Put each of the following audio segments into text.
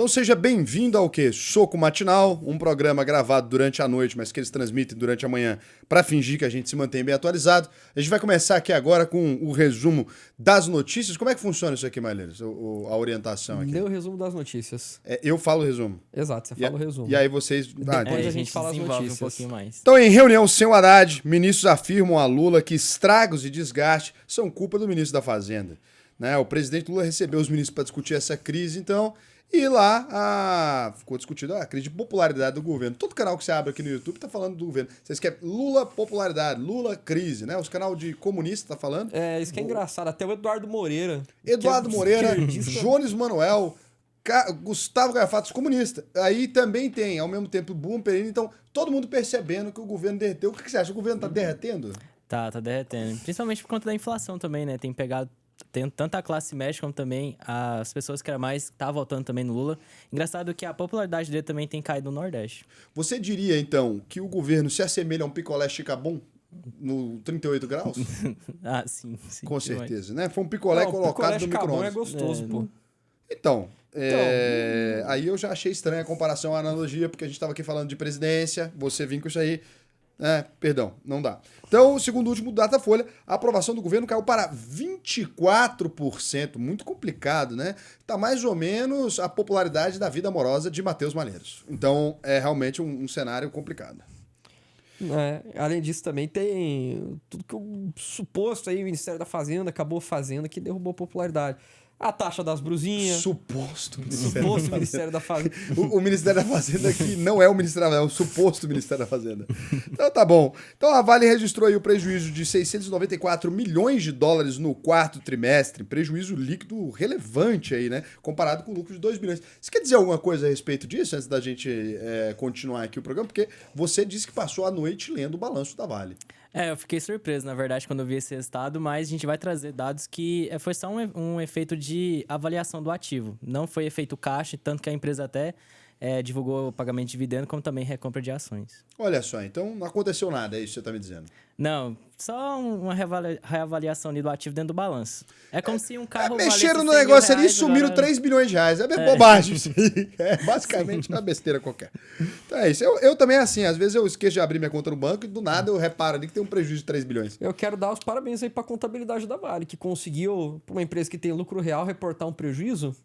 Então seja bem-vindo ao quê? Soco Matinal, um programa gravado durante a noite, mas que eles transmitem durante a manhã para fingir que a gente se mantém bem atualizado. A gente vai começar aqui agora com o resumo das notícias. Como é que funciona isso aqui, Mailers? A orientação aqui. Dê o resumo das notícias. Eu falo o resumo. Exato, você fala o resumo. E aí vocês... Depois a gente fala as notícias. Um pouquinho mais. Então, em reunião sem o Haddad, ministros afirmam a Lula que estragos e desgaste são culpa do ministro da Fazenda. Né? O presidente Lula recebeu os ministros para discutir essa crise, então... E lá ficou discutido a crise de popularidade do governo. Todo canal que você abre aqui no YouTube tá falando do governo. Vocês querem Lula popularidade, Lula crise, né? Os canal de comunista tá falando. É, isso que é engraçado. Até o Eduardo Moreira. Moreira, Jones Manuel, Gustavo Gafatos, comunista. Aí também tem, ao mesmo tempo, o Boom Pereira. Então, todo mundo percebendo que o governo derreteu. O que você acha? O governo tá derretendo? Tá derretendo. Principalmente por conta da inflação também, né? Tem pegado tanto a classe média como também as pessoas que era mais tá votando também no Lula. Engraçado que a popularidade dele também tem caído no Nordeste. Você diria, então, que o governo se assemelha a um picolé chicabum no 38 graus? Sim. Com certeza, né? Foi um picolé colocado no micro-ondas. É gostoso, pô. Então, aí eu já achei estranha a comparação, a analogia, porque a gente estava aqui falando de presidência, você vem com isso aí. Perdão, não dá. Então, segundo o último Datafolha, a aprovação do governo caiu para 24%. Muito complicado, né? Tá mais ou menos a popularidade da vida amorosa de Matheus Malheiros. Então, é realmente um cenário complicado. Além disso, também tem tudo que o suposto aí, o Ministério da Fazenda acabou fazendo que derrubou a popularidade. A taxa das brusinhas. Suposto Ministério da Fazenda. O Ministério da Fazenda que não é o Ministério da Fazenda, é o suposto Ministério da Fazenda. Então tá bom. Então a Vale registrou aí o prejuízo de 694 milhões de dólares no quarto trimestre. Prejuízo líquido relevante aí, né? Comparado com o lucro de 2 bilhões. Você quer dizer alguma coisa a respeito disso antes da gente continuar aqui o programa? Porque você disse que passou a noite lendo o balanço da Vale. Eu fiquei surpreso, na verdade, quando eu vi esse resultado, mas a gente vai trazer dados que foi só um efeito de avaliação do ativo. Não foi efeito caixa, tanto que a empresa até divulgou o pagamento de dividendo, como também recompra de ações. Olha só, então não aconteceu nada, é isso que você está me dizendo. Não, só uma reavaliação ali do ativo dentro do balanço. É como se um carro mexeram no negócio ali e sumiram agora... 3 bilhões de reais. É bobagem isso aí. É basicamente uma besteira qualquer. Então é isso. Eu também, assim, às vezes eu esqueço de abrir minha conta no banco e do nada eu reparo ali que tem um prejuízo de 3 bilhões. Eu quero dar os parabéns aí pra contabilidade da Vale, que conseguiu, pra uma empresa que tem lucro real, reportar um prejuízo.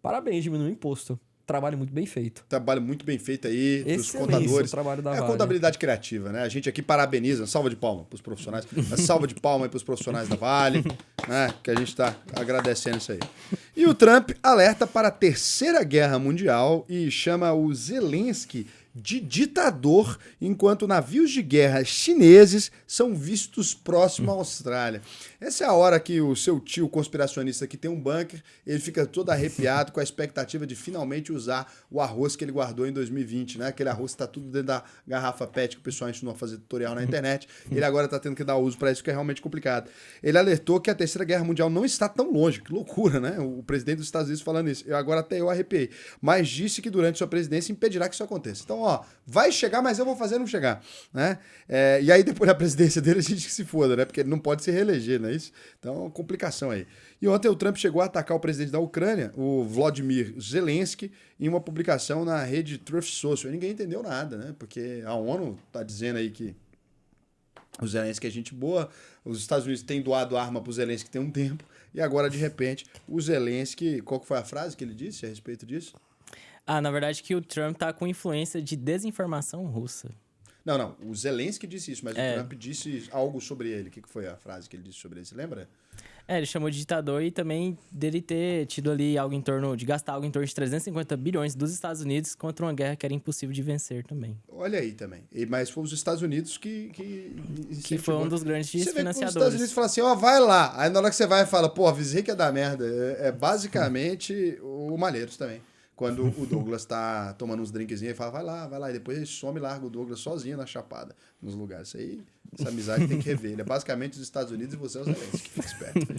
Parabéns, diminuiu o imposto. Trabalho muito bem feito. Trabalho muito bem feito aí dos contadores. O trabalho da Vale. A contabilidade criativa, né? A gente aqui parabeniza, salva de palma para os profissionais, salva de palma aí para os profissionais da Vale, né? Que a gente está agradecendo isso aí. E o Trump alerta para a Terceira Guerra Mundial e chama o Zelensky de ditador, enquanto navios de guerra chineses são vistos próximo à Austrália. Essa é a hora que o seu tio conspiracionista que tem um bunker, ele fica todo arrepiado com a expectativa de finalmente usar o arroz que ele guardou em 2020, né? Aquele arroz que tá tudo dentro da garrafa PET que o pessoal ensinou a fazer tutorial na internet. Ele agora tá tendo que dar uso para isso, que é realmente complicado. Ele alertou que a Terceira Guerra Mundial não está tão longe. Que loucura, né? O presidente dos Estados Unidos falando isso. Agora até eu arrepiei. Mas disse que durante sua presidência impedirá que isso aconteça. Então, vai chegar, mas eu vou fazer não chegar, né? E aí, depois da presidência dele, a gente que se foda, né? Porque ele não pode se reeleger, não é isso? Então, complicação aí. E ontem o Trump chegou a atacar o presidente da Ucrânia, o Volodymyr Zelensky, em uma publicação na rede Truth Social. E ninguém entendeu nada, né? Porque a ONU tá dizendo aí que o Zelensky é gente boa, os Estados Unidos têm doado arma pro Zelensky tem um tempo, e agora, de repente, o Zelensky... Qual que foi a frase que ele disse a respeito disso? Na verdade que o Trump tá com influência de desinformação russa. Não. O Zelensky disse isso, mas o Trump disse algo sobre ele. O que foi a frase que ele disse sobre ele? Você lembra? Ele chamou de ditador e também dele ter tido ali de gastar algo em torno de 350 bilhões dos Estados Unidos contra uma guerra que era impossível de vencer também. Olha aí também. Mas foi os Estados Unidos que foi um dos grandes financiadores. Os Estados Unidos falam assim, vai lá. Aí na hora que você vai, fala, avisei que ia dar merda. É basicamente o Malheiros também. Quando o Douglas tá tomando uns drinkzinhos, ele fala, vai lá. E depois ele some e larga o Douglas sozinho na chapada, nos lugares. Isso aí, essa amizade tem que rever. Ele é basicamente os Estados Unidos e você é os Zelensky, que fica esperto.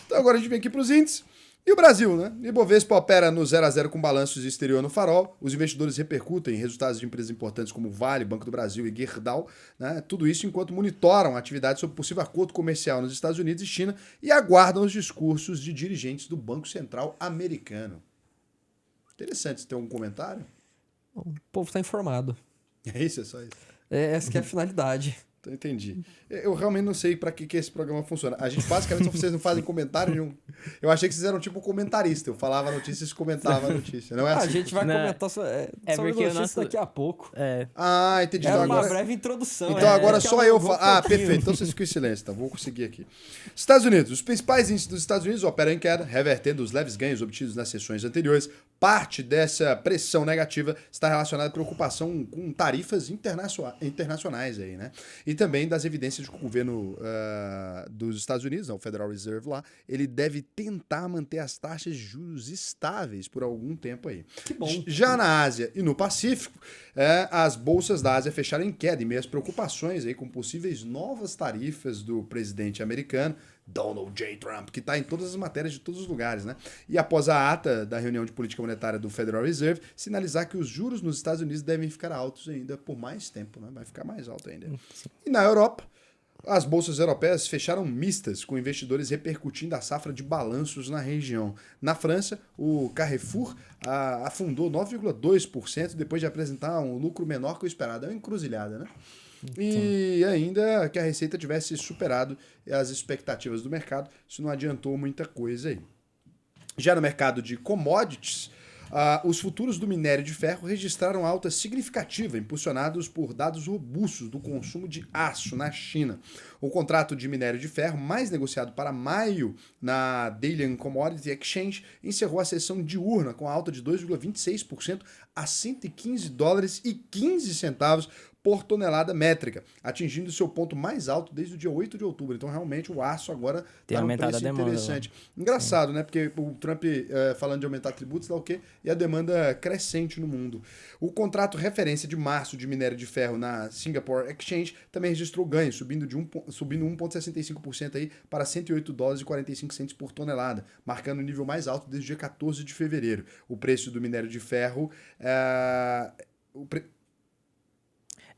Então agora a gente vem aqui pros índices. E o Brasil, né? Ibovespa opera no 0-0 com balanços de exterior no farol. Os investidores repercutem resultados de empresas importantes como Vale, Banco do Brasil e Gerdau. Né? Tudo isso enquanto monitoram a atividade sobre possível acordo comercial nos Estados Unidos e China e aguardam os discursos de dirigentes do Banco Central americano. Interessante. Você tem algum comentário? O povo tá informado. É isso, é só isso. Essa que é a finalidade. Então, entendi. Eu realmente não sei pra que esse programa funciona. A gente, basicamente, vocês não fazem comentário nenhum. Eu achei que vocês eram tipo comentarista. Eu falava a notícia e vocês comentavam a notícia. Não é assim? A gente vai comentar sobre porque o notícia nosso- daqui a pouco. Ah, entendi. Era Então uma agora... breve introdução. Então agora que só eu alongou falo. Ah, pouquinho. perfeito. Então vocês ficam em silêncio, tá? Vou conseguir aqui. Estados Unidos. Os principais índices dos Estados Unidos operam em queda, revertendo os leves ganhos obtidos nas sessões anteriores. Parte dessa pressão negativa está relacionada à preocupação com tarifas internacionais aí, né? E também das evidências de que o governo dos Estados Unidos, o Federal Reserve lá, ele deve tentar manter as taxas de juros estáveis por algum tempo aí. Que bom. Já na Ásia e no Pacífico, as bolsas da Ásia fecharam em queda em meio às preocupações aí com possíveis novas tarifas do presidente americano, Donald J. Trump, que está em todas as matérias de todos os lugares, né? E após a ata da reunião de política monetária do Federal Reserve, sinalizar que os juros nos Estados Unidos devem ficar altos ainda por mais tempo, né? Vai ficar mais alto ainda. E na Europa, as bolsas europeias fecharam mistas, com investidores repercutindo a safra de balanços na região. Na França, o Carrefour afundou 9,2% depois de apresentar um lucro menor que o esperado. É uma encruzilhada, né? E ainda que a receita tivesse superado as expectativas do mercado, isso não adiantou muita coisa aí. Já no mercado de commodities, os futuros do minério de ferro registraram alta significativa, impulsionados por dados robustos do consumo de aço na China. O contrato de minério de ferro, mais negociado para maio na Dalian Commodity Exchange, encerrou a sessão diurna com alta de 2,26% a $115,15 por tonelada métrica, atingindo seu ponto mais alto desde o dia 8 de outubro. Então, realmente, o aço agora Tem está num aumentado preço a demanda, interessante. Engraçado, né? Porque o Trump, falando de aumentar tributos, dá o quê? E a demanda crescente no mundo. O contrato referência de março de minério de ferro na Singapore Exchange também registrou ganhos, subindo 1,65% aí para $108,45 por tonelada, marcando o nível mais alto desde o dia 14 de fevereiro. O preço do minério de ferro...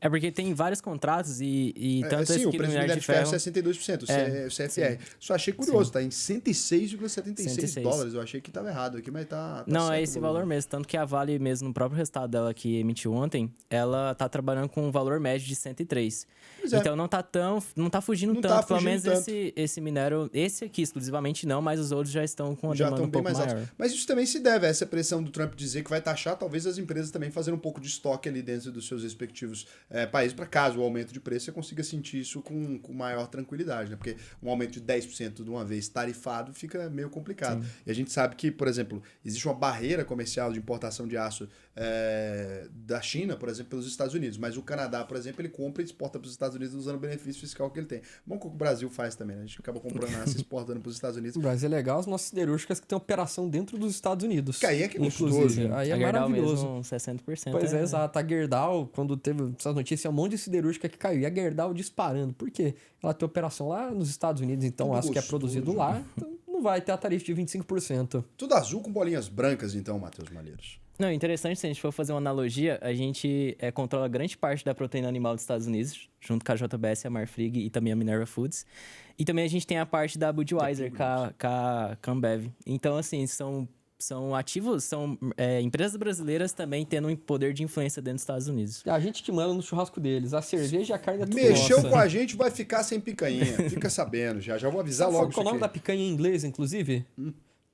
É porque tem vários contratos e tanto sim, esse o que preço do minério minério de ferro... 62%, o CFR. sim. Só achei curioso, tá em $106,76. 106. Eu achei que estava errado aqui, mas tá Não, certo é o esse valor mesmo. Tanto que a Vale mesmo, no próprio resultado dela que emitiu ontem, ela tá trabalhando com um valor médio de 103. Pois é. Então não tá fugindo Não tá tanto. Pelo fugindo menos tanto. esse minério, esse aqui exclusivamente não, mas os outros já estão com uma Já demanda estão um bem pouco mais maior. altos. Mas isso também se deve a essa pressão do Trump dizer que vai taxar, talvez as empresas também fazerem um pouco de estoque ali dentro dos seus respectivos países, para caso o aumento de preço você consiga sentir isso com maior tranquilidade, né? Porque um aumento de 10% de uma vez tarifado fica meio complicado. Sim. E a gente sabe que, por exemplo, existe uma barreira comercial de importação de aço da China, por exemplo, pelos Estados Unidos, mas o Canadá, por exemplo, ele compra e exporta para os Estados Unidos usando o benefício fiscal que ele tem. Bom, que o Brasil faz também, né? A gente acaba comprando aço e exportando para os Estados Unidos. O Brasil é legal, as nossas siderúrgicas que tem operação dentro dos Estados Unidos. Que aí é que é inclusive. gostoso. Aí A é Gerdau maravilhoso. mesmo, 60%. Pois é, exato. A Gerdau, quando teve essas notícias, um monte de siderúrgica que caiu. E a Gerdau disparando. Por quê? Ela tem operação lá nos Estados Unidos, então Tudo aço que é gostoso. produzido lá, então não vai ter a tarifa de 25%. Tudo azul com bolinhas brancas, então, Matheus Malheiros. Não, interessante, se a gente for fazer uma analogia, a gente controla grande parte da proteína animal dos Estados Unidos, junto com a JBS, a Marfrig e também a Minerva Foods. E também a gente tem a parte da Budweiser, com a Ambev. Então, assim, são ativos, são empresas brasileiras também tendo um poder de influência dentro dos Estados Unidos. É a gente que manda no churrasco deles. A cerveja e a carne é tudo Mexeu nossa. com a gente, vai ficar sem picanha. Fica sabendo já. Já vou avisar Sabe logo qual é o nome isso da aqui. picanha em inglês, inclusive?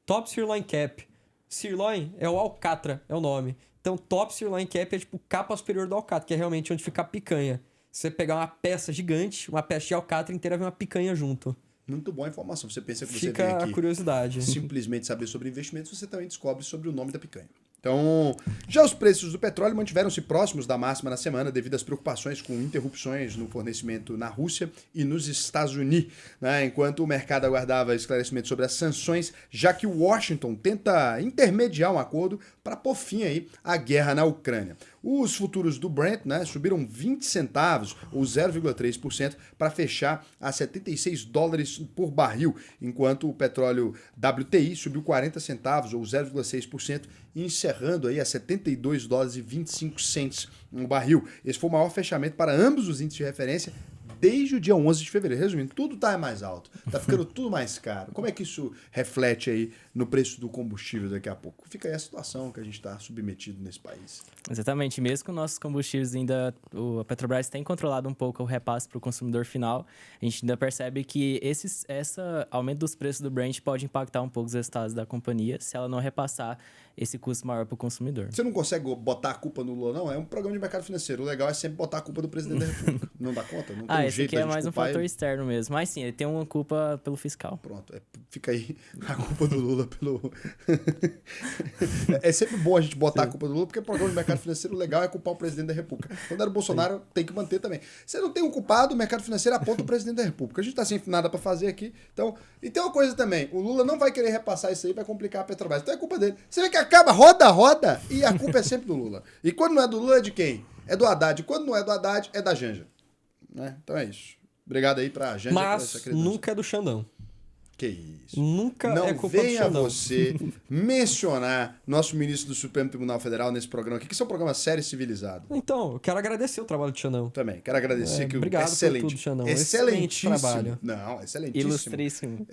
Top Sirloin Cap. Sirloin é o alcatra, é o nome. Então, Top Sirloin Cap é tipo capa superior do alcatra, que é realmente onde fica a picanha. Você pegar uma peça gigante, uma peça de alcatra inteira, vem uma picanha junto. Muito boa informação. Você pensa que você vem Fica a aqui curiosidade. simplesmente saber sobre investimentos, você também descobre sobre o nome da picanha. Então, já os preços do petróleo mantiveram-se próximos da máxima na semana devido às preocupações com interrupções no fornecimento na Rússia e nos Estados Unidos, né? Enquanto o mercado aguardava esclarecimentos sobre as sanções, já que Washington tenta intermediar um acordo para pôr fim aí à guerra na Ucrânia. Os futuros do Brent, né, subiram 20 centavos, ou 0,3%, para fechar a $76 por barril, enquanto o petróleo WTI subiu 40 centavos, ou 0,6%, encerrando aí a $72,25 no barril. Esse foi o maior fechamento para ambos os índices de referência desde o dia 11 de fevereiro. Resumindo, tudo está mais alto, está ficando tudo mais caro. Como é que isso reflete aí no preço do combustível daqui a pouco. Fica aí a situação que a gente está submetido nesse país. Exatamente. Mesmo com nossos combustíveis ainda... A Petrobras tem controlado um pouco o repasse para o consumidor final. A gente ainda percebe que esse aumento dos preços do Brent pode impactar um pouco os resultados da companhia se ela não repassar esse custo maior para o consumidor. Você não consegue botar a culpa no Lula, não? É um programa de mercado financeiro. O legal é sempre botar a culpa do presidente da República. Não dá conta? Não tem esse aqui é mais um fator externo mesmo. Mas sim, ele tem uma culpa pelo fiscal. Pronto, fica aí a culpa do Lula pelo... É sempre bom a gente botar a culpa do Lula, porque o programa de mercado financeiro legal é culpar o presidente da República. Quando era o Bolsonaro, tem que manter também. Você não tem um culpado, o mercado financeiro aponta o presidente da República. A gente tá sem nada para fazer aqui. Então, e tem uma coisa também, o Lula não vai querer repassar isso aí, vai complicar a Petrobras. Então é culpa dele. Você vê que acaba, roda, e a culpa é sempre do Lula. E quando não é do Lula, é de quem? É do Haddad. E quando não é do Haddad, é da Janja. Né? Então é isso. Obrigado aí pra Janja. Mas nunca é do Xandão. Que isso. Nunca não é culpa do venha Xandão. você mencionar nosso ministro do Supremo Tribunal Federal nesse programa aqui, que isso é um programa sério e civilizado. Então, eu quero agradecer o trabalho do Xandão. Também. Quero agradecer que o obrigado excelente. por tudo, Xandão. Excelentíssimo. Excelente trabalho. Não, excelentíssimo.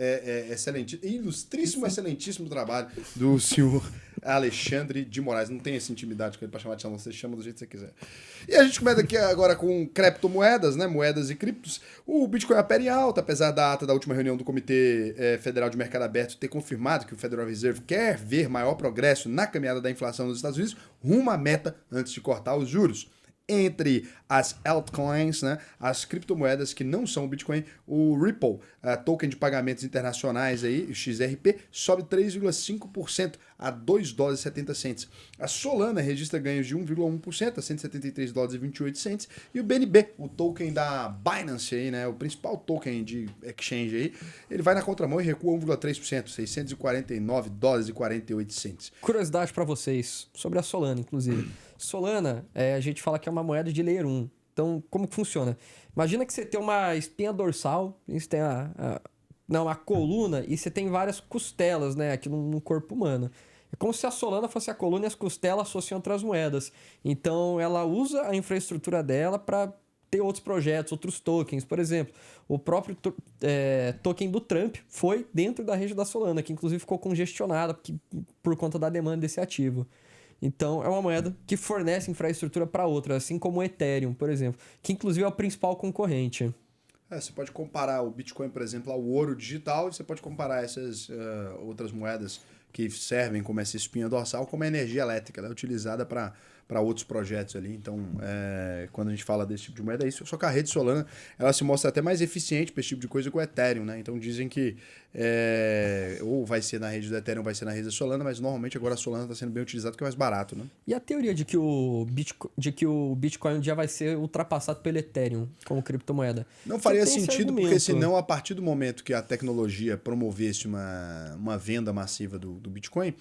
Ilustríssimo. Excelentíssimo trabalho do senhor Alexandre de Moraes. Não tem essa intimidade com ele pra chamar de Xandão, você chama do jeito que você quiser. E a gente começa aqui agora com criptomoedas, né? Moedas e criptos. O Bitcoin opera em alta, apesar da ata da última reunião do Comitê Federal de Mercado Aberto ter confirmado que o Federal Reserve quer ver maior progresso na caminhada da inflação nos Estados Unidos, rumo à meta antes de cortar os juros. Entre as altcoins, né, as criptomoedas que não são o Bitcoin, o Ripple, token de pagamentos internacionais, aí, o XRP, sobe 3,5% a $2,70. A Solana registra ganhos de 1,1% a $173,28. E o BNB, o token da Binance, aí, né, o principal token de exchange, aí, ele vai na contramão e recua 1,3%, $649,48. Curiosidade para vocês sobre a Solana, inclusive. Solana, a gente fala que é uma moeda de Layer 1. Então, como que funciona? Imagina que você tem uma espinha dorsal, você tem uma coluna e você tem várias costelas, né, aqui no corpo humano. É como se a Solana fosse a coluna e as costelas fossem outras moedas. Então, ela usa a infraestrutura dela para ter outros projetos, outros tokens. Por exemplo, o próprio token do Trump foi dentro da rede da Solana, que inclusive ficou congestionada por conta da demanda desse ativo. Então, é uma moeda que fornece infraestrutura para outras, assim como o Ethereum, por exemplo, que inclusive é o principal concorrente. Você pode comparar o Bitcoin, por exemplo, ao ouro digital, e você pode comparar essas outras moedas que servem como essa espinha dorsal, como a energia elétrica, ela é utilizada para outros projetos ali. Então, quando a gente fala desse tipo de moeda, é isso. Só que a rede Solana, ela se mostra até mais eficiente para esse tipo de coisa que o Ethereum, né? Então, dizem que ou vai ser na rede do Ethereum, vai ser na rede da Solana, mas normalmente agora a Solana está sendo bem utilizada porque é mais barato, né? E a teoria de que o Bitcoin um dia vai ser ultrapassado pelo Ethereum como criptomoeda? Não faria sentido, porque senão, a partir do momento que a tecnologia promovesse uma venda massiva do Bitcoin,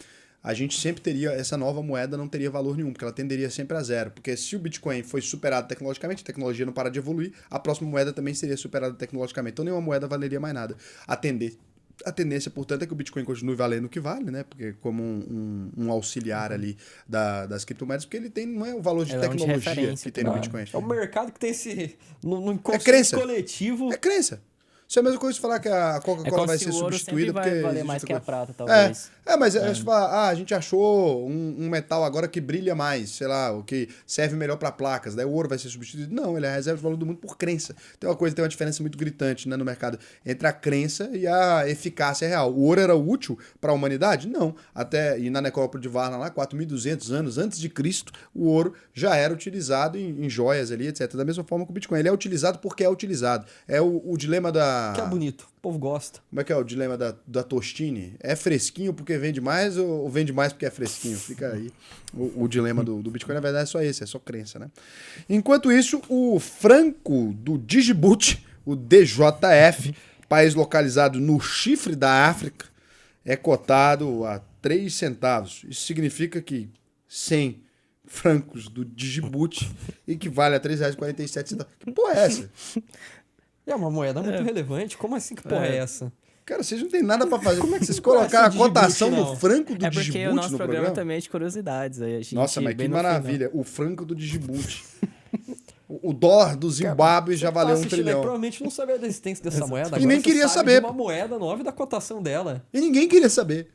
a gente sempre teria, essa nova moeda não teria valor nenhum, porque ela tenderia sempre a zero. Porque se o Bitcoin foi superado tecnologicamente, a tecnologia não para de evoluir, a próxima moeda também seria superada tecnologicamente. Então nenhuma moeda valeria mais nada. A tendência, portanto, é que o Bitcoin continue valendo o que vale, né? Porque como um auxiliar ali das criptomoedas, porque ele tem, não é o valor de tecnologia que tem no Bitcoin. É o mercado que tem esse... No crença coletivo... É crença. Isso é a mesma coisa de falar que a Coca-Cola vai ser substituída porque... vai valer mais que a prata, talvez. Mas você fala, a gente achou um metal agora que brilha mais, sei lá, o que serve melhor para placas, daí o ouro vai ser substituído. Não, ele é a reserva de valor do mundo por crença. Tem uma diferença muito gritante, né, no mercado entre a crença e a eficácia real. O ouro era útil para a humanidade? Não. E na necrópole de Varna, lá, 4.200 anos antes de Cristo, o ouro já era utilizado em joias ali, etc. Da mesma forma que o Bitcoin. Ele é utilizado porque é utilizado. É o dilema da... Que é bonito, o povo gosta. Como é que é o dilema da Tostine? É fresquinho porque vende mais ou vende mais porque é fresquinho? Fica aí o dilema do Bitcoin, na verdade é só esse, é só crença, né? Enquanto isso, o franco do Djibouti, o DJF, país localizado no chifre da África, é cotado a 3 centavos. Isso significa que 100 francos do Djibouti equivale a R$ 3,47. Que porra é essa? É uma moeda muito relevante. Como assim? Que porra é essa? Cara, vocês não tem nada pra fazer. Como é que vocês colocaram a cotação Djibouti, do franco do É porque Djibouti o nosso no programa também é de curiosidades. Aí a gente Nossa, mas que bem no maravilha. O franco do Djibouti. O dólar do Zimbábue já valeu Você $1 trilhão. Provavelmente não sabia da existência dessa moeda. E nem queria saber. Uma moeda nova e da cotação dela. E ninguém queria saber.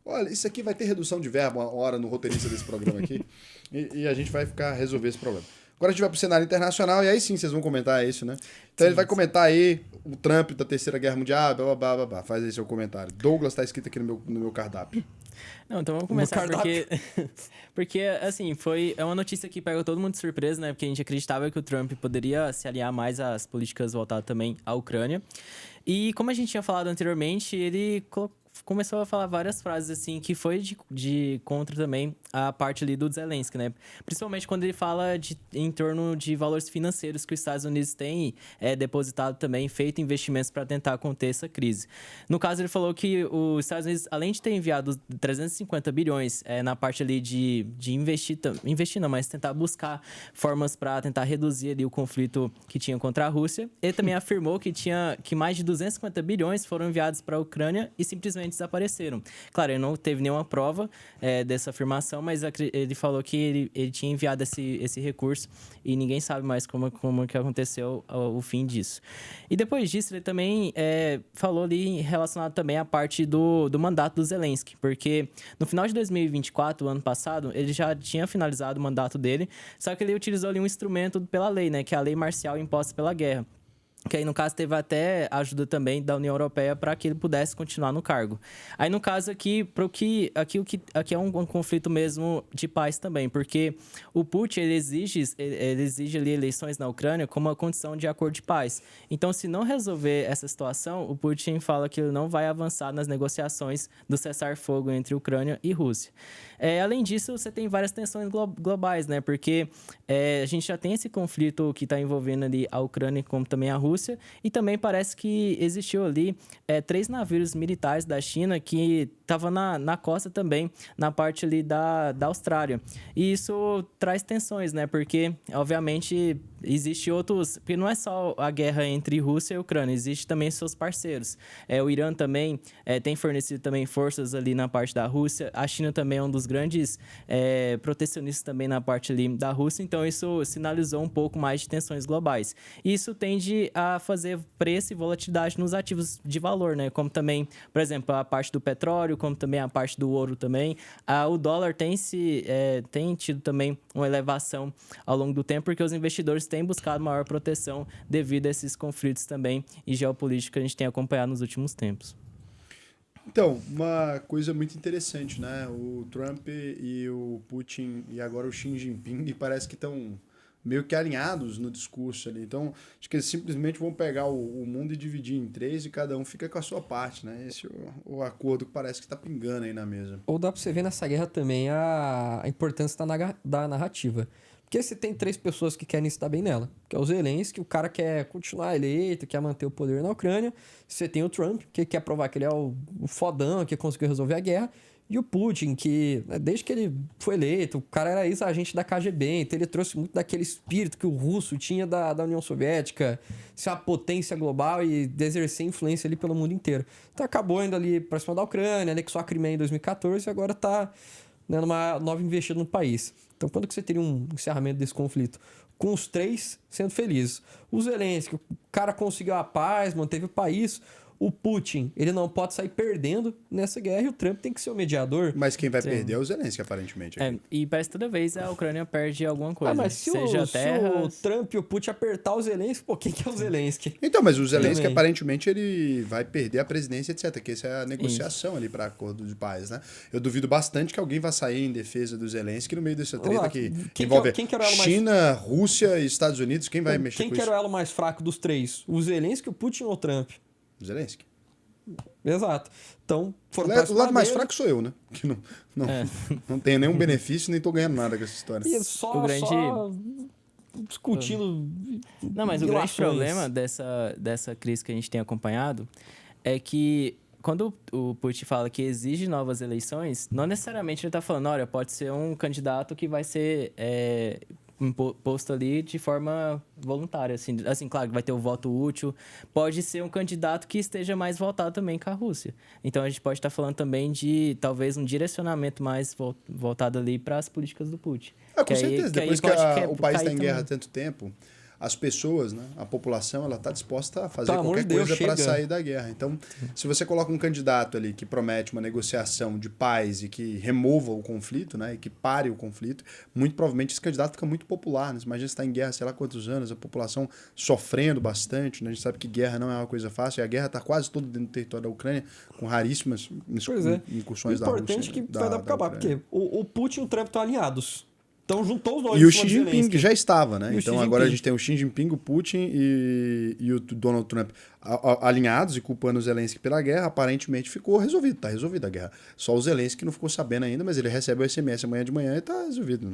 olha, isso aqui vai ter redução de verbo uma hora no roteirista desse programa aqui. E a gente vai resolver esse problema. Agora a gente vai pro cenário internacional e aí sim vocês vão comentar isso, né? Então ele vai comentar aí o Trump da Terceira Guerra Mundial, blá, blá, blá, blá. Faz aí seu comentário. Douglas tá escrito aqui no meu cardápio. Não, então vamos começar porque assim, é uma notícia que pegou todo mundo de surpresa, né? Porque a gente acreditava que o Trump poderia se aliar mais às políticas voltadas também à Ucrânia. E como a gente tinha falado anteriormente, ele começou a falar várias frases assim que foi de contra também a parte ali do Zelensky, né? Principalmente quando ele fala em torno de valores financeiros que os Estados Unidos têm depositado também, feito investimentos para tentar conter essa crise. No caso, ele falou que os Estados Unidos, além de ter enviado 350 bilhões na parte ali de investir não, mas tentar buscar formas para tentar reduzir ali o conflito que tinha contra a Rússia, ele também afirmou que mais de 250 bilhões foram enviados para a Ucrânia e simplesmente desapareceram. Claro, ele não teve nenhuma prova dessa afirmação, mas ele falou que ele tinha enviado esse recurso e ninguém sabe mais como que aconteceu o fim disso. E depois disso, ele também falou ali relacionado também à parte do mandato do Zelensky, porque no final de 2024, o ano passado, ele já tinha finalizado o mandato dele, só que ele utilizou ali um instrumento pela lei, né, que é a lei marcial imposta pela guerra. Que aí, no caso, teve até ajuda também da União Europeia para que ele pudesse continuar no cargo. Aí, no caso aqui, aqui é um conflito mesmo de paz também, porque o Putin, ele exige ali eleições na Ucrânia como uma condição de acordo de paz. Então, se não resolver essa situação, o Putin fala que ele não vai avançar nas negociações do cessar-fogo entre Ucrânia e Rússia. Além disso, você tem várias tensões globais, né? Porque a gente já tem esse conflito que está envolvendo ali a Ucrânia como também a Rússia, e também parece que existiu ali 3 navios militares da China que estavam na costa também, na parte ali da Austrália. E isso traz tensões, né? Porque, obviamente, existe outros... Porque não é só a guerra entre Rússia e Ucrânia, existe também seus parceiros. O Irã também tem fornecido também forças ali na parte da Rússia. A China também é um dos grandes protecionistas também na parte ali da Rússia. Então, isso sinalizou um pouco mais de tensões globais. E isso tende a fazer preço e volatilidade nos ativos de valor, né? Como também, por exemplo, a parte do petróleo, como também a parte do ouro também. O dólar tem tido também uma elevação ao longo do tempo, porque os investidores têm buscado maior proteção devido a esses conflitos também e geopolítica que a gente tem acompanhado nos últimos tempos. Então, uma coisa muito interessante, né? O Trump e o Putin e agora o Xi Jinping parece que estão meio que alinhados no discurso ali. Então, acho que eles simplesmente vão pegar o mundo e dividir em 3 e cada um fica com a sua parte, né? Esse é o acordo que parece que está pingando aí na mesa. Ou dá pra você ver nessa guerra também a importância da narrativa. Porque você tem 3 pessoas que querem estar bem nela. Que é o Zelensky, o cara quer continuar eleito, quer manter o poder na Ucrânia. Você tem o Trump, que quer provar que ele é o fodão, que conseguiu resolver a guerra. E o Putin, que desde que ele foi eleito, o cara era ex-agente da KGB, então ele trouxe muito daquele espírito que o russo tinha da União Soviética, ser uma potência global e exercer influência ali pelo mundo inteiro. Então acabou indo ali pra cima da Ucrânia, anexou a Crimeia em 2014 e agora tá numa nova investida no país. Então quando que você teria um encerramento desse conflito? Com os 3 sendo felizes. O Zelensky, o cara conseguiu a paz, manteve o país. O Putin, ele não pode sair perdendo nessa guerra e o Trump tem que ser o mediador. Mas quem vai perder é o Zelensky, aparentemente. E parece que toda vez a Ucrânia perde alguma coisa. Mas se o Trump e o Putin apertar o Zelensky, quem que é o Zelensky? Então, mas o Zelensky, aparentemente, ele vai perder a presidência, etc. Que essa é a negociação ali para acordo de paz, né? Eu duvido bastante que alguém vá sair em defesa do Zelensky no meio dessa treta que envolve China, Rússia e Estados Unidos. Quem vai mexer com isso? Quem que era o elo mais fraco dos 3? O Zelensky, o Putin ou o Trump? Zelensky. Exato. Então, o lado mais fraco sou eu, né? Que não tenho nenhum benefício, nem tô ganhando nada com essa história. E só discutindo. Não, mas o grande problema dessa crise que a gente tem acompanhado é que quando o Putin fala que exige novas eleições, não necessariamente ele está falando, olha, pode ser um candidato que vai ser posto ali de forma voluntária, assim, claro, vai ter o voto útil, pode ser um candidato que esteja mais voltado também com a Rússia. Então, a gente pode estar falando também de, talvez, um direcionamento mais voltado ali para as políticas do Putin. Com certeza, depois que o país está em guerra há tanto tempo, as pessoas, né, a população, ela está disposta a fazer Pelo amor qualquer de Deus, coisa para chega. sair da guerra. Então, se você coloca um candidato ali que promete uma negociação de paz e que remova o conflito, né, e que pare o conflito, muito provavelmente esse candidato fica muito popular. Né? Imagina você está em guerra, sei lá quantos anos, a população sofrendo bastante. Né? A gente sabe que guerra não é uma coisa fácil, e a guerra está quase toda dentro do território da Ucrânia, com raríssimas Pois é. incursões O da Rússia. importante é que da- vai dar da pra acabar, Ucrânia. porque o Putin e o Trump estão alinhados. Então juntou os dois. E em o cima Xi do Jinping Zelensky. já estava, né? E o Então Xi agora a Jinping. gente tem o Xi Jinping, o Putin e o Donald Trump alinhados e culpando o Zelensky pela guerra. Aparentemente ficou resolvido, tá resolvida a guerra. Só o Zelensky não ficou sabendo ainda, mas ele recebe o SMS amanhã de manhã e tá resolvido.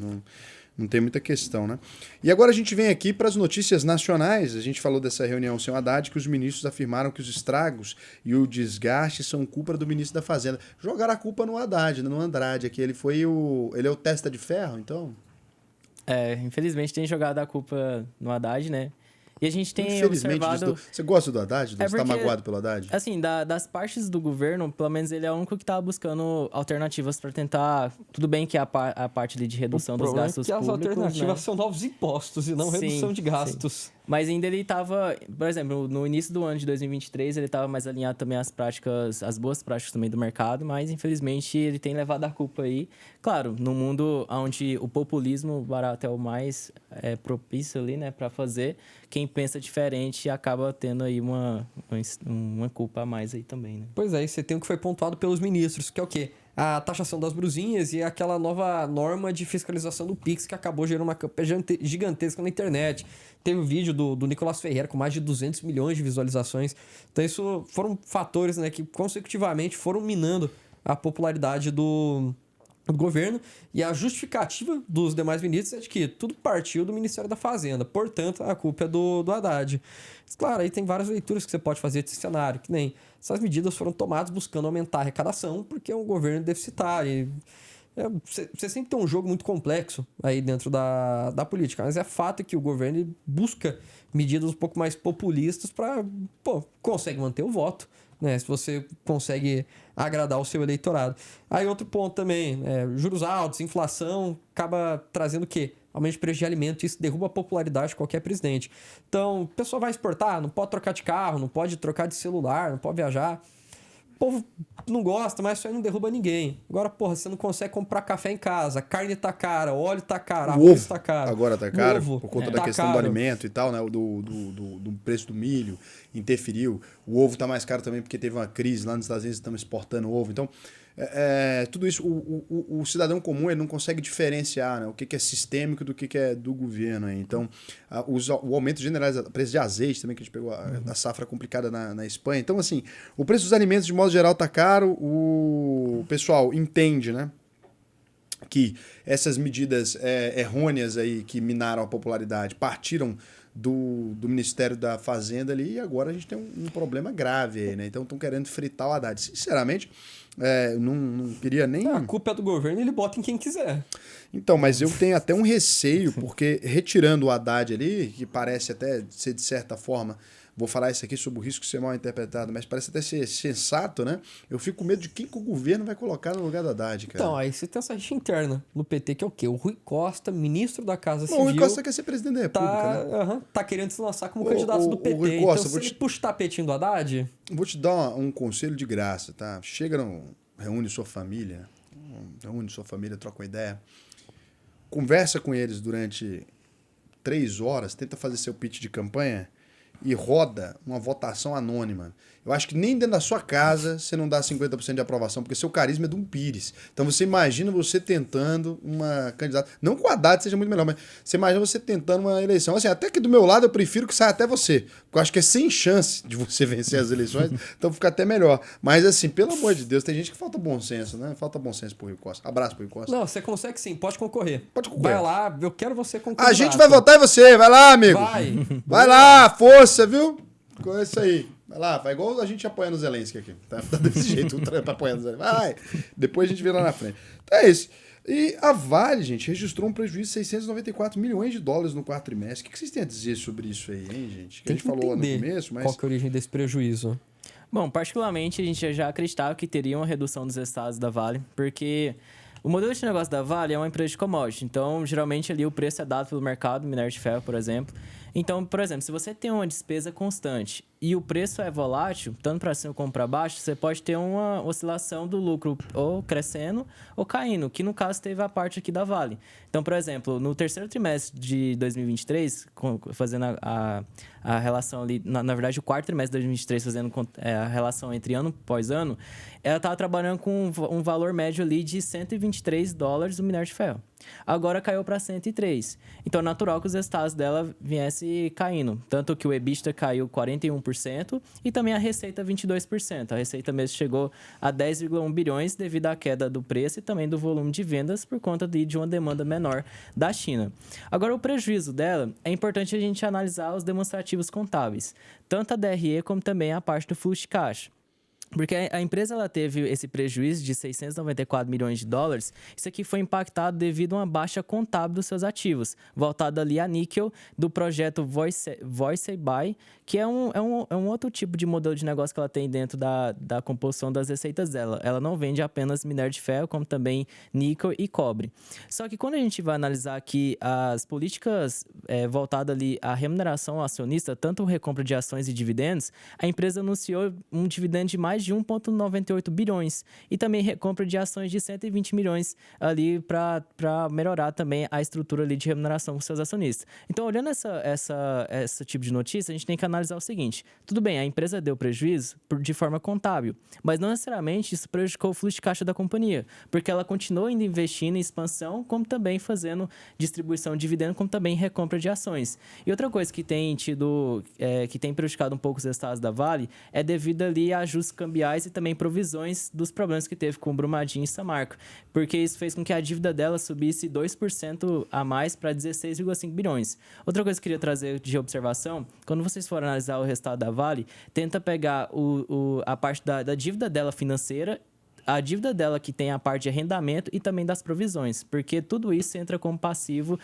Não tem muita questão, né? E agora a gente vem aqui para as notícias nacionais. A gente falou dessa reunião sem o Haddad, que os ministros afirmaram que os estragos e o desgaste são culpa do ministro da Fazenda. Jogaram a culpa no Haddad, né? No Andrade aqui. Ele é o testa de ferro, então... Infelizmente tem jogado a culpa no Haddad, né? E a gente tem Infelizmente, observado... você gosta do Haddad? Você tá porque, magoado pelo Haddad? Assim, das partes do governo, pelo menos ele é o único que tá buscando alternativas para tentar... Tudo bem que a parte ali de redução dos problema gastos é que as públicos, alternativas né? são novos impostos e não Sim, redução de gastos. Mas ainda ele estava, por exemplo, no início do ano de 2023, ele estava mais alinhado também às práticas, às boas práticas também do mercado, mas infelizmente ele tem levado a culpa aí. Claro, num mundo onde o populismo barato é o mais propício ali, né, para fazer, quem pensa diferente acaba tendo aí uma culpa a mais aí também, né? Pois é, e você tem o que foi pontuado pelos ministros, que é o quê? A taxação das brusinhas e aquela nova norma de fiscalização do Pix que acabou gerando uma campanha gigantesca na internet. Teve o vídeo do Nicolas Ferreira com mais de 200 milhões de visualizações. Então isso foram fatores, né, que consecutivamente foram minando a popularidade do governo, e a justificativa dos demais ministros é de que tudo partiu do Ministério da Fazenda, portanto a culpa é do Haddad. Mas, claro, aí tem várias leituras que você pode fazer desse cenário, que nem essas medidas foram tomadas buscando aumentar a arrecadação, porque é um governo deficitário. Você sempre tem um jogo muito complexo aí dentro da política, mas é fato que o governo ele busca medidas um pouco mais populistas para, consegue manter o voto, né? Se você consegue agradar o seu eleitorado. Aí outro ponto também, juros altos, inflação, acaba trazendo o quê? Aumento de preço de alimento, isso derruba a popularidade de qualquer presidente. Então, o pessoal vai exportar, não pode trocar de carro, não pode trocar de celular, não pode viajar. O povo não gosta, mas isso aí não derruba ninguém. Agora, você não consegue comprar café em casa, a carne tá cara, o óleo tá caro, O ovo tá caro. agora tá caro, Ovo por conta tá da questão do caro. alimento e tal, né? Do preço do milho, interferiu. O ovo tá mais caro também porque teve uma crise lá nos Estados Unidos, estamos exportando ovo. Então, tudo isso, o cidadão comum ele não consegue diferenciar, né, o que é sistêmico do que é do governo. Aí. Então, o aumento generalizado, o preço de azeite também, que a gente pegou a safra complicada na Espanha. Então, assim, o preço dos alimentos, de modo geral, tá caro. O pessoal entende, né, que essas medidas errôneas aí que minaram a popularidade partiram do Ministério da Fazenda ali, e agora a gente tem um problema grave aí, né? Então estão querendo fritar o Haddad. Sinceramente, não queria nem... A culpa é do governo, ele bota em quem quiser. Então, mas eu tenho até um receio, porque retirando o Haddad ali, que parece até ser de certa forma... Vou falar isso aqui sobre o risco de ser mal interpretado, mas parece até ser sensato, né? Eu fico com medo de quem que o governo vai colocar no lugar do Haddad, cara. Então, aí você tem essa rixa interna no PT, que é o quê? O Rui Costa, ministro da Casa Civil... O Rui Costa quer ser presidente da República, né? Tá querendo se lançar como candidato do PT. Rui Costa, então, se ele puxa o tapetinho do Haddad... Vou te dar um conselho de graça, tá? Reúne sua família, troca uma ideia. Conversa com eles durante 3 horas, tenta fazer seu pitch de campanha e roda uma votação anônima. Eu acho que nem dentro da sua casa você não dá 50% de aprovação, porque seu carisma é de um pires. Então você imagina você tentando uma candidata... Não que o Haddad seja muito melhor, mas você imagina você tentando uma eleição. Assim, até que do meu lado eu prefiro que saia até você, porque eu acho que é sem chance de você vencer as eleições, então fica até melhor. Mas assim, pelo amor de Deus, tem gente que falta bom senso, né? Falta bom senso pro Rui Costa. Abraço pro Rui Costa. Não, você consegue sim, pode concorrer. Pode concorrer. Vai lá, eu quero você como A gente candidato. vai votar em você, vai lá, amigo. Vai lá, força, viu? Com isso aí. Vai lá, vai igual a gente apoiando o Zelensky aqui. Tá desse jeito, o Trump apoiando o Zelensky. Vai, depois a gente vê lá na frente. Então é isso. E a Vale, gente, registrou um prejuízo de 694 milhões de dólares no 4º trimestre. O que vocês têm a dizer sobre isso aí, hein, gente? Que a gente falou lá no começo, mas... Qual que é a origem desse prejuízo? Bom, particularmente a gente já acreditava que teria uma redução dos estados da Vale, porque o modelo de negócio da Vale é uma empresa de commodity. Então, geralmente ali o preço é dado pelo mercado, minério de ferro, por exemplo. Então, por exemplo, se você tem uma despesa constante e o preço é volátil, tanto para cima como para baixo, você pode ter uma oscilação do lucro ou crescendo ou caindo, que no caso teve a parte aqui da Vale. Então, por exemplo, no terceiro trimestre de 2023, fazendo a relação ali, na verdade, o quarto trimestre de 2023, fazendo a relação entre ano após ano, ela estava trabalhando com um valor médio ali de $123 o minério de ferro. Agora caiu para 103. Então, é natural que os resultados dela viessem caindo. Tanto que o EBITDA caiu 41% e também a receita 22%. A receita mesmo chegou a 10,1 bilhões devido à queda do preço e também do volume de vendas por conta de uma demanda menor da China. Agora, o prejuízo dela, é importante a gente analisar os demonstrativos contábeis. Tanto a DRE como também a parte do fluxo de caixa. Porque a empresa ela teve esse prejuízo de 694 milhões de dólares. Isso aqui foi impactado devido a uma baixa contábil dos seus ativos, voltado ali a níquel do projeto Voisey's Bay, que é um outro tipo de modelo de negócio que ela tem dentro da composição das receitas dela. Ela não vende apenas minério de ferro, como também níquel e cobre. Só que quando a gente vai analisar aqui as políticas voltadas ali à remuneração ao acionista, tanto recompra de ações e dividendos, a empresa anunciou um dividendo de mais de 1,98 bilhões e também recompra de ações de 120 milhões ali para melhorar também a estrutura ali de remuneração com seus acionistas. Então, olhando esse tipo de notícia, a gente tem que analisar o seguinte: tudo bem, a empresa deu prejuízo de forma contábil, mas não necessariamente isso prejudicou o fluxo de caixa da companhia, porque ela continuou ainda investindo em expansão, como também fazendo distribuição de dividendo, como também recompra de ações. E outra coisa que tem que tem prejudicado um pouco os resultados da Vale é devido ali a ajustes cambiais e também provisões dos problemas que teve com Brumadinho e Samarco, porque isso fez com que a dívida dela subisse 2% a mais para 16,5 bilhões. Outra coisa que eu queria trazer de observação, quando vocês forem analisar o resultado da Vale, tenta pegar a parte da dívida dela financeira, a dívida dela que tem a parte de arrendamento e também das provisões, porque tudo isso entra como passivo,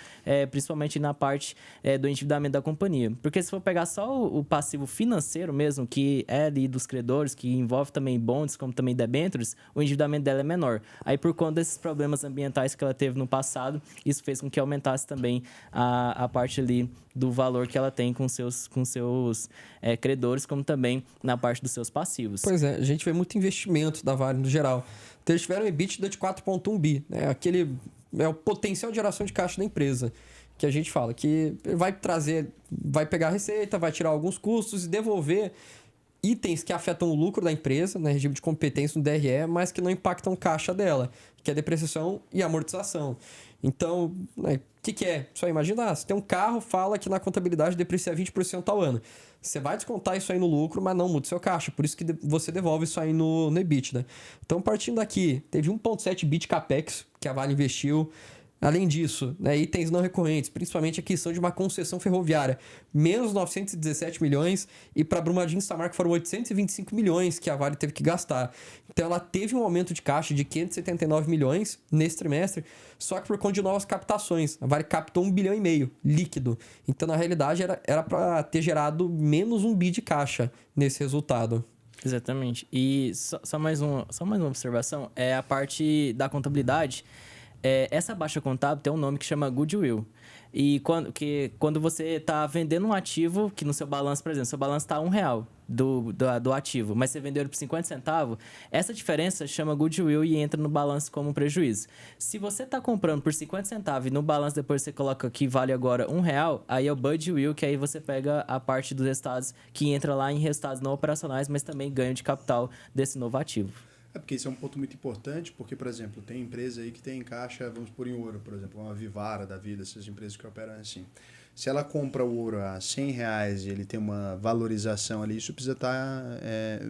principalmente na parte do endividamento da companhia. Porque se for pegar só o passivo financeiro mesmo, que é ali dos credores, que envolve também bonds, como também debêntures, o endividamento dela é menor. Aí, por conta desses problemas ambientais que ela teve no passado, isso fez com que aumentasse também a parte ali do valor que ela tem com seus credores, como também na parte dos seus passivos. Pois é, a gente vê muito investimento da Vale no geral. Então, eles tiveram um EBITDA de 4,1 bi, né? Aquele é o potencial de geração de caixa da empresa, que a gente fala, que vai pegar a receita, vai tirar alguns custos e devolver itens que afetam o lucro da empresa, né? Regime de competência no DRE, mas que não impactam caixa dela, que é depreciação e amortização. Então, né, o que é? Só imagina, você tem um carro, fala que na contabilidade deprecia 20% ao ano. Você vai descontar isso aí no lucro, mas não muda o seu caixa. Por isso que você devolve isso aí no EBITDA. Então, partindo daqui, teve 1,7 bi de CAPEX que a Vale investiu. Além disso, né, itens não recorrentes, principalmente a questão de uma concessão ferroviária, menos 917 milhões, e para Brumadinho e Samarco foram 825 milhões que a Vale teve que gastar. Então ela teve um aumento de caixa de 579 milhões nesse trimestre, só que por conta de novas captações. A Vale captou 1,5 bilhão líquido. Então, na realidade, era para ter gerado menos 1 bi de caixa nesse resultado. Exatamente. E só mais uma observação, é a parte da contabilidade. Essa baixa contábil tem um nome que chama goodwill. E quando você está vendendo um ativo, que no seu balanço, por exemplo, seu balanço está R$1 do ativo, mas você vendeu ele por 50 centavos, essa diferença chama goodwill e entra no balanço como um prejuízo. Se você está comprando por 50 centavos e no balanço depois você coloca que vale agora R$1, aí é o goodwill, que aí você pega a parte dos resultados que entra lá em resultados não operacionais, mas também ganho de capital desse novo ativo. Porque isso é um ponto muito importante, porque, por exemplo, tem empresa aí que tem caixa, vamos pôr em ouro, por exemplo, uma Vivara da vida, essas empresas que operam assim. Se ela compra o ouro a R$100 e ele tem uma valorização ali, isso precisa estar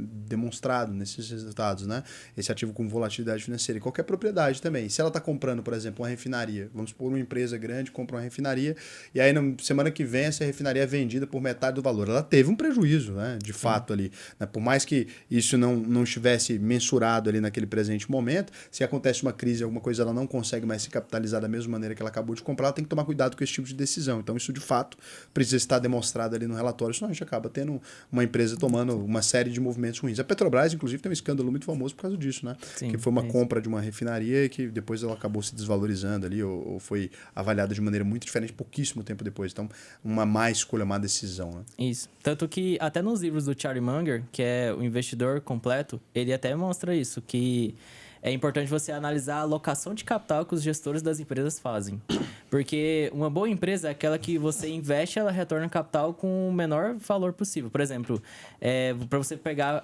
demonstrado nesses resultados, né? Esse ativo com volatilidade financeira. E qualquer propriedade também. Se ela está comprando, por exemplo, uma refinaria, vamos supor uma empresa grande compra uma refinaria, e aí na semana que vem essa refinaria é vendida por metade do valor. Ela teve um prejuízo, né? De fato ali. Né? Por mais que isso não estivesse mensurado estruturado ali naquele presente momento. Se acontece uma crise, alguma coisa, ela não consegue mais se capitalizar da mesma maneira que ela acabou de comprar, ela tem que tomar cuidado com esse tipo de decisão. Então isso de fato precisa estar demonstrado ali no relatório, senão a gente acaba tendo uma empresa tomando uma série de movimentos ruins. A Petrobras, inclusive, tem um escândalo muito famoso por causa disso, né? Sim, que foi uma é isso. compra de uma refinaria e que depois ela acabou se desvalorizando ali ou foi avaliada de maneira muito diferente pouquíssimo tempo depois. Então, uma má escolha, má decisão, né? Isso. Tanto que até nos livros do Charlie Munger, que é o investidor completo, ele até mostra isso, que é importante você analisar a alocação de capital que os gestores das empresas fazem. Porque uma boa empresa é aquela que você investe, ela retorna capital com o menor valor possível. Por exemplo, para você pegar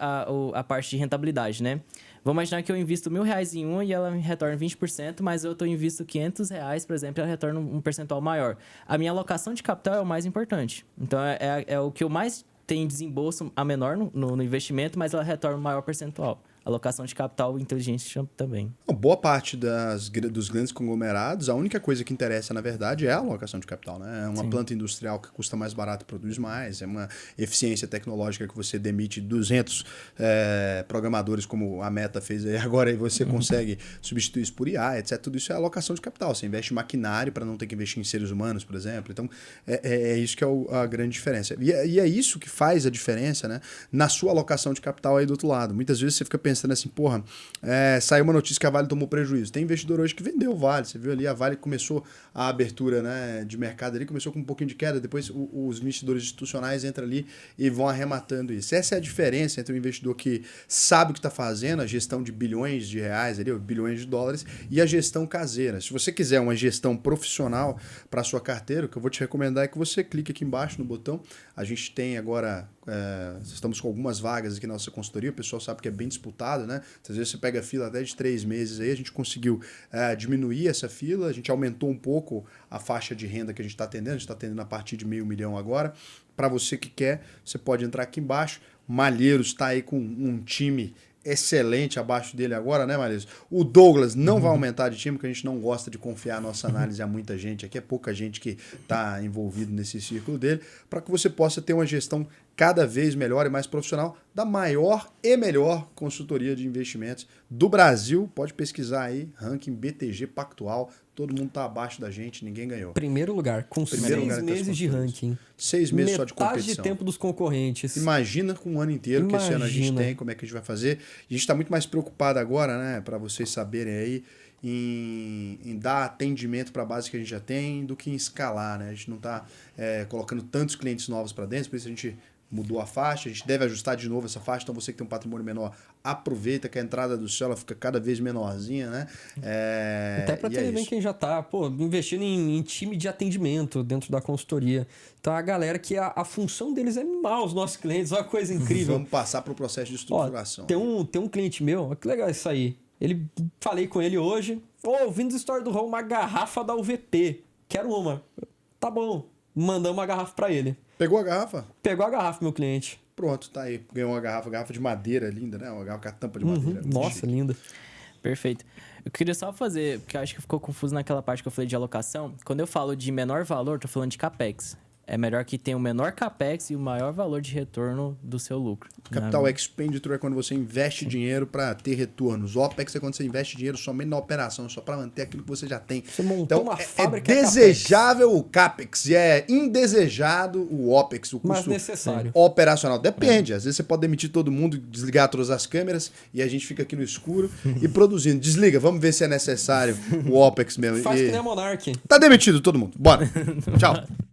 a parte de rentabilidade, né? Vamos imaginar que eu invisto R$1.000 em uma e ela me retorna 20%, mas eu invisto R$500, por exemplo, e ela retorna um percentual maior. A minha alocação de capital é o mais importante. Então, é o que eu mais tenho desembolso a menor no investimento, mas ela retorna um maior percentual. Alocação de capital inteligente também. Boa parte dos grandes conglomerados, a única coisa que interessa, na verdade, é a alocação de capital, né? É uma planta industrial que custa mais barato e produz mais, é uma eficiência tecnológica que você demite 200 programadores, como a Meta fez aí agora, e você consegue substituir isso por IA, etc. Tudo isso é alocação de capital. Você investe em maquinário para não ter que investir em seres humanos, por exemplo. Então, é isso que é a grande diferença. E é isso que faz a diferença, né? Na sua alocação de capital aí do outro lado. Muitas vezes você fica pensando assim, porra, saiu uma notícia que a Vale tomou prejuízo. Tem investidor hoje que vendeu o Vale. Você viu ali, a Vale começou a abertura, né, de mercado ali, começou com um pouquinho de queda, depois os investidores institucionais entram ali e vão arrematando isso. Essa é a diferença entre o investidor que sabe o que está fazendo, a gestão de bilhões de reais, ali, ou bilhões de dólares, e a gestão caseira. Se você quiser uma gestão profissional para a sua carteira, o que eu vou te recomendar é que você clique aqui embaixo no botão. A gente tem agora, estamos com algumas vagas aqui na nossa consultoria, o pessoal sabe que é bem disputado, né? Às vezes você pega fila até de 3 meses aí, a gente conseguiu diminuir essa fila, a gente aumentou um pouco a faixa de renda que a gente está atendendo, a gente está atendendo a partir de R$500 mil agora. Para você que quer, você pode entrar aqui embaixo. Malheiros está aí com um time excelente abaixo dele agora, né, Malheiros? O Douglas não vai aumentar de time, porque a gente não gosta de confiar a nossa análise a muita gente. Aqui é pouca gente que está envolvido nesse círculo dele, para que você possa ter uma gestão cada vez melhor e mais profissional da maior e melhor consultoria de investimentos do Brasil. Pode pesquisar aí, ranking BTG Pactual. Todo mundo está abaixo da gente, ninguém ganhou. Primeiro lugar, com 6 meses de ranking. 6 meses só de competição. Metade de tempo dos concorrentes. Imagina com um ano inteiro que esse ano a gente tem, como é que a gente vai fazer. A gente está muito mais preocupado agora, né, para vocês saberem aí, em dar atendimento para a base que a gente já tem do que em escalar, né? A gente não está colocando tantos clientes novos para dentro, por isso a gente mudou a faixa, a gente deve ajustar de novo essa faixa, então você que tem um patrimônio menor, aproveita que a entrada do céu ela fica cada vez menorzinha, né? Até para ter bem quem já está investindo em time de atendimento dentro da consultoria. Então a galera que a função deles é mimar os nossos clientes, olha que coisa incrível. Vamos passar para o processo de estruturação. Tem um cliente meu, olha que legal isso aí. Falei com ele hoje, ouvindo a história do Raul, uma garrafa da UVP, quero uma. Tá bom, mandamos uma garrafa para ele. Pegou a garrafa? Pegou a garrafa, meu cliente. Pronto, tá aí. Ganhou uma garrafa de madeira linda, né? Uma garrafa com a tampa de madeira. Nossa, linda. Perfeito. Eu queria só fazer, porque eu acho que ficou confuso naquela parte que eu falei de alocação. Quando eu falo de menor valor, tô falando de CAPEX. É melhor que tenha o menor CAPEX e o maior valor de retorno do seu lucro. Capital Expenditure é quando você investe dinheiro para ter retornos. OPEX é quando você investe dinheiro somente na operação, só para manter aquilo que você já tem. Você montou então, uma fábrica. É desejável o CAPEX e é indesejado o OPEX, o custo mas necessário. operacional. Depende. Às vezes você pode demitir todo mundo, desligar todas as câmeras e a gente fica aqui no escuro e produzindo. Desliga, vamos ver se é necessário o OPEX mesmo. Faz que nem a Monark. Tá demitido todo mundo. Bora. Tchau.